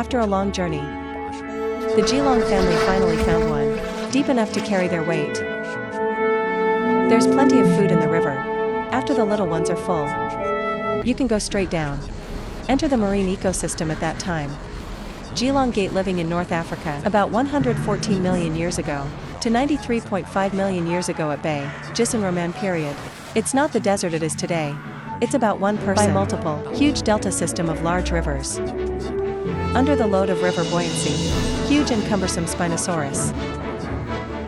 After a long journey, the Geelong family finally found one, deep enough to carry their weight. There's plenty of food in the river. After the little ones are full, you can go straight down. Enter the marine ecosystem at that time. Geelong Gate living in North Africa about 114 million years ago to 93.5 million years ago at Bay, Jisan Roman period. It's not the desert it is today. It's about one person by multiple, huge delta system of large rivers. Under the load of river buoyancy, huge and cumbersome Spinosaurus.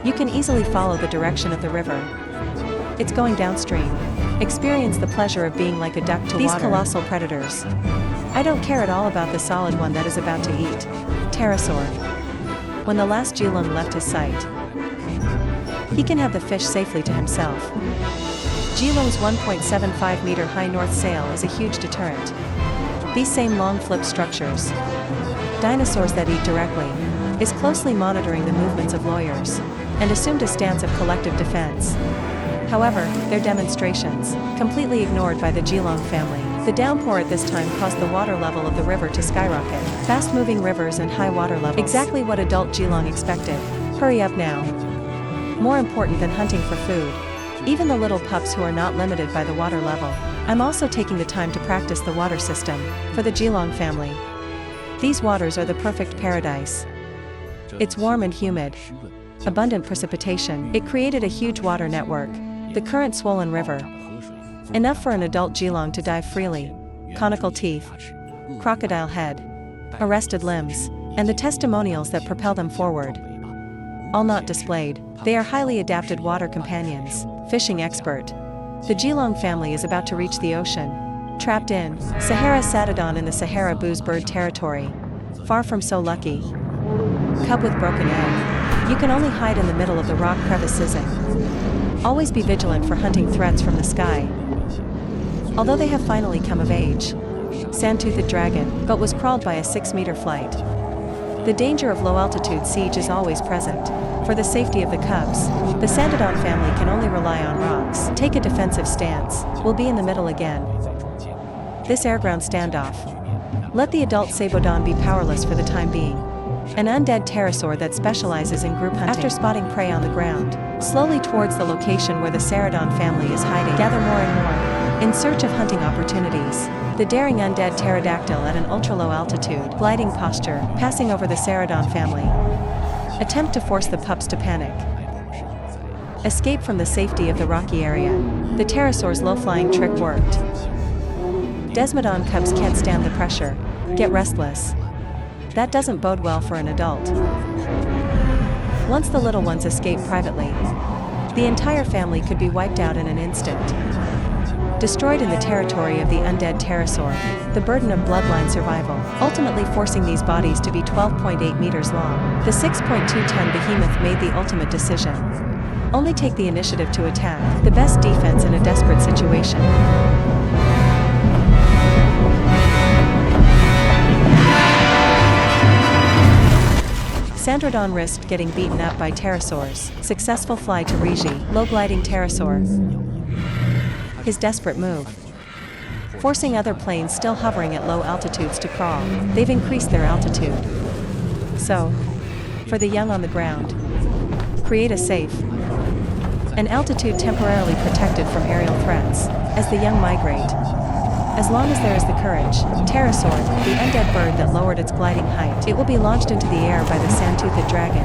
You can easily follow the direction of the river. It's going downstream. Experience the pleasure of being like a duck to these water. Colossal predators. I don't care at all about the solid one that is about to eat. Pterosaur. When the last Geelong left his sight, he can have the fish safely to himself. Geelong's 1.75 meter high north sail is a huge deterrent. These same long flip structures, dinosaurs that eat directly, is closely monitoring the movements of lawyers, and assumed a stance of collective defense. However, their demonstrations, completely ignored by the Geelong family. The downpour at this time caused the water level of the river to skyrocket. Fast-moving rivers and high water levels. Exactly what adult Geelong expected. Hurry up now. More important than hunting for food. Even the little pups who are not limited by the water level. I'm also taking the time to practice the water system, for the Geelong family. These waters are the perfect paradise. It's warm and humid. Abundant precipitation. It created a huge water network. The current swollen river. Enough for an adult Geelong to dive freely. Conical teeth. Crocodile head. Arrested limbs. And the testimonials that propel them forward. All not displayed. They are highly adapted water companions. Fishing expert. The Geelong family is about to reach the ocean. Trapped in Sahara Satodon in the Sahara booze bird territory. Far from so lucky. Cub with broken egg. You can only hide in the middle of the rock crevices and always be vigilant for hunting threats from the sky. Although they have finally come of age. Sand-toothed dragon, but was crawled by a 6-meter flight. The danger of low-altitude siege is always present. For the safety of the cubs, the Sandodon family can only rely on rocks. Take a defensive stance. We'll be in the middle again. This air-ground standoff. Let the adult Sabodon be powerless for the time being. An undead pterosaur that specializes in group hunting. After spotting prey on the ground, slowly towards the location where the Sarodon family is hiding, gather more and more, in search of hunting opportunities. The daring undead pterodactyl at an ultra-low altitude, gliding posture, passing over the Sarodon family. Attempt to force the pups to panic. Escape from the safety of the rocky area. The pterosaur's low-flying trick worked. Desmodon cubs can't stand the pressure. Get restless. That doesn't bode well for an adult. Once the little ones escape privately, the entire family could be wiped out in an instant. Destroyed in the territory of the undead pterosaur, the burden of bloodline survival, ultimately forcing these bodies to be 12.8 meters long. The 6.2-ton behemoth made the ultimate decision. Only take the initiative to attack, the best defense in a desperate situation. Sandrodon risked getting beaten up by pterosaurs. Successful fly to Rigi, low-gliding pterosaur. His desperate move. Forcing other planes still hovering at low altitudes to crawl. They've increased their altitude. So, for the young on the ground, create a safe, an altitude temporarily protected from aerial threats, as the young migrate. As long as there is the courage, pterosaur, the undead bird that lowered its gliding height, it will be launched into the air by the sand-toothed dragon.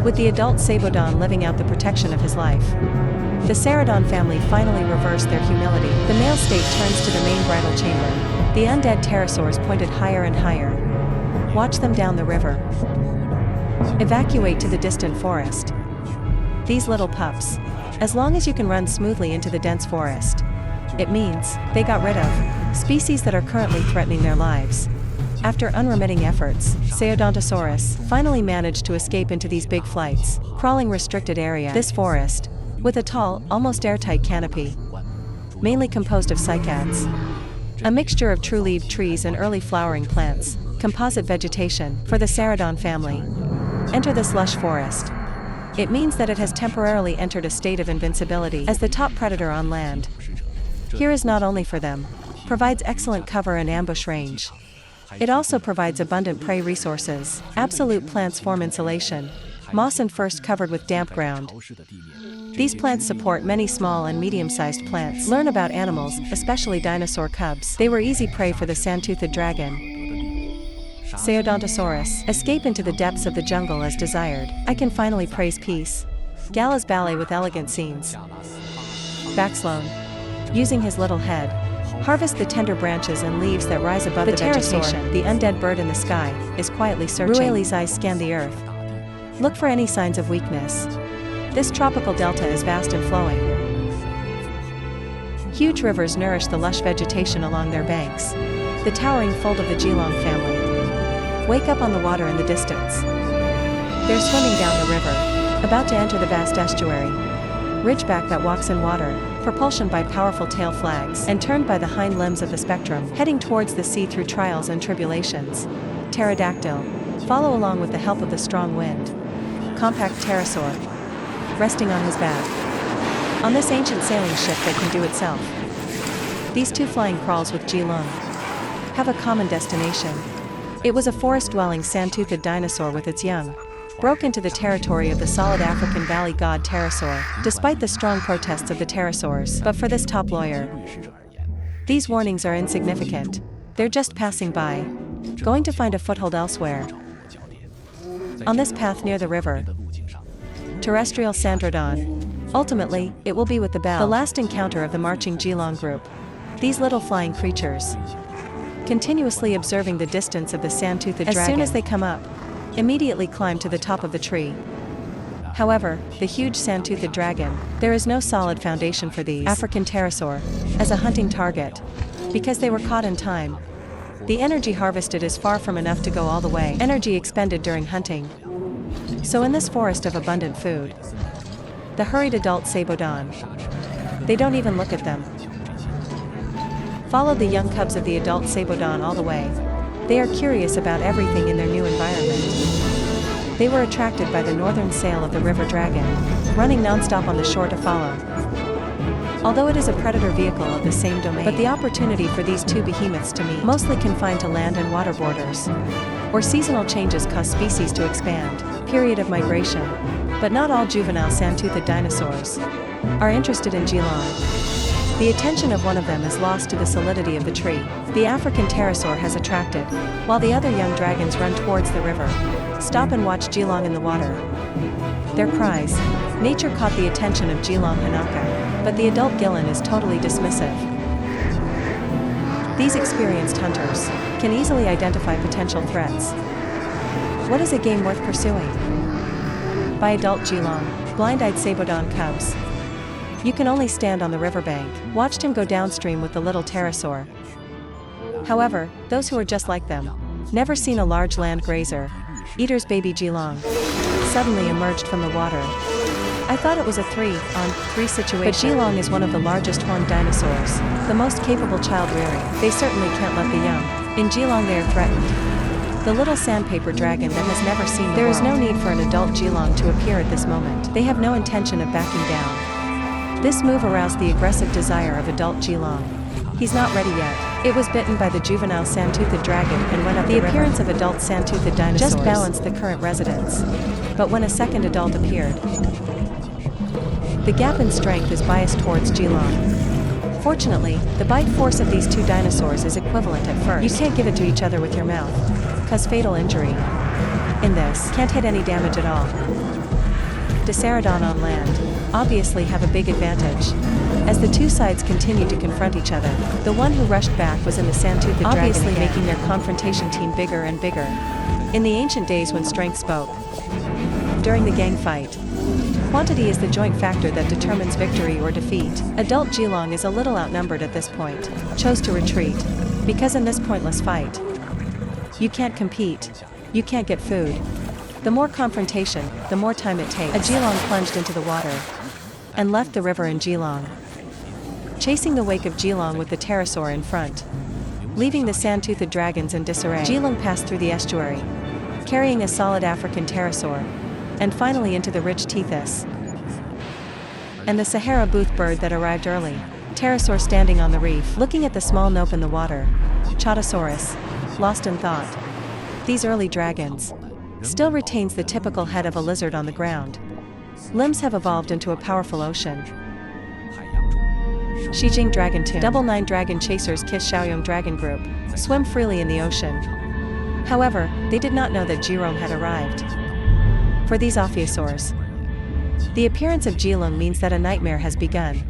With the adult Sabodon living out the protection of his life, the Sarodon family finally reversed their humility. The male state turns to the main bridal chamber. The undead pterosaurs pointed higher and higher. Watch them down the river. Evacuate to the distant forest. These little pups. As long as you can run smoothly into the dense forest, it means they got rid of species that are currently threatening their lives. After unremitting efforts, Saodontosaurus finally managed to escape into these big flights, crawling restricted area. This forest, with a tall, almost airtight canopy, mainly composed of cycads, a mixture of true-leaved trees and early flowering plants, composite vegetation, for the Sarodon family. Enter this lush forest. It means that it has temporarily entered a state of invincibility as the top predator on land. Here is not only for them, provides excellent cover and ambush range. It also provides abundant prey resources. Absolute plants form insulation, moss and first covered with damp ground. These plants support many small and medium-sized plants. Learn about animals, especially dinosaur cubs. They were easy prey for the sand-toothed dragon. Spinosaurus. Escape into the depths of the jungle as desired. I can finally praise peace. Gala's ballet with elegant scenes. Backslone. Using his little head. Harvest the tender branches and leaves that rise above the vegetation. The undead bird in the sky is quietly searching. Rueli's eyes scan the earth. Look for any signs of weakness. This tropical delta is vast and flowing. Huge rivers nourish the lush vegetation along their banks. The towering fold of the Geelong family. Wake up on the water in the distance. They're swimming down the river, about to enter the vast estuary. Ridgeback that walks in water, propulsion by powerful tail flags, and turned by the hind limbs of the spectrum, heading towards the sea through trials and tribulations. Pterodactyl. Follow along with the help of the strong wind. Compact pterosaur. Resting on his back. On this ancient sailing ship that can do itself. These two flying crawls with Geelong have a common destination. It was a forest-dwelling sand-toothed dinosaur with its young. Broke into the territory of the solid African valley god pterosaur, despite the strong protests of the pterosaurs. But for this top lawyer, these warnings are insignificant. They're just passing by, going to find a foothold elsewhere. On this path near the river, terrestrial Sandrodon. Ultimately, it will be with the bell, the last encounter of the marching Geelong group. These little flying creatures, continuously observing the distance of the sand-toothed dragon. As soon as they come up, immediately climb to the top of the tree. However, the huge sand-toothed dragon, there is no solid foundation for these African pterosaur as a hunting target, because they were caught in time. The energy harvested is far from enough to go all the way. Energy expended during hunting. So in this forest of abundant food, the hurried adult Sabodon, they don't even look at them. Follow the young cubs of the adult Sabodon all the way. They are curious about everything in their new environment. They were attracted by the northern sail of the river dragon, running non-stop on the shore to follow. Although it is a predator vehicle of the same domain, but the opportunity for these two behemoths to meet, mostly confined to land and water borders, or seasonal changes cause species to expand, period of migration. But not all juvenile sand-toothed dinosaurs are interested in Geelong. The attention of one of them is lost to the solidity of the tree. The African pterosaur has attracted, while the other young dragons run towards the river. Stop and watch Geelong in the water. Their prize. Nature caught the attention of Geelong Hanaka, but the adult Gillen is totally dismissive. These experienced hunters can easily identify potential threats. What is a game worth pursuing? By adult Geelong, blind-eyed Sabodon cubs. You can only stand on the riverbank, watched him go downstream with the little pterosaur. However, those who are just like them, never seen a large land grazer, Eater's baby Geelong, suddenly emerged from the water. I thought it was a 3-on-3 situation, but Geelong is one of the largest horned dinosaurs, the most capable child rearing. They certainly can't let the young. In Geelong they are threatened. The little sandpaper dragon that has never seen the world. There is no need for an adult Geelong to appear at this moment. They have no intention of backing down. This move aroused the aggressive desire of adult Geelong. He's not ready yet. It was bitten by the juvenile sand-toothed dragon and went up the river. The appearance of adult sand-toothed dinosaurs just balanced the current residents. But when a second adult appeared, the gap in strength is biased towards Geelong. Fortunately, the bite force of these two dinosaurs is equivalent at first. You can't give it to each other with your mouth, cause fatal injury. In this, can't hit any damage at all. Dicerodon on land obviously have a big advantage. As the two sides continued to confront each other, the one who rushed back was in the sand-toothed dragon, obviously making their confrontation team bigger and bigger. In the ancient days when strength spoke, during the gang fight, quantity is the joint factor that determines victory or defeat. Adult Geelong is a little outnumbered at this point, chose to retreat, because in this pointless fight, you can't compete, you can't get food. The more confrontation, the more time it takes. A Geelong plunged into the water and left the river in Geelong, chasing the wake of Geelong with the pterosaur in front, leaving the sand-toothed dragons in disarray. Geelong passed through the estuary, carrying a solid African pterosaur, and finally into the rich tethys. And the Sahara booth bird that arrived early, pterosaur standing on the reef, looking at the small nope in the water, Chaetosaurus, lost in thought. These early dragons still retains the typical head of a lizard on the ground. Limbs have evolved into a powerful ocean. Xijing Dragon Tomb. Double Nine Dragon Chasers Kiss Xiaoyong Dragon Group swim freely in the ocean. However, they did not know that Jirong had arrived. For these ophiosaurs, the appearance of Jilong means that a nightmare has begun.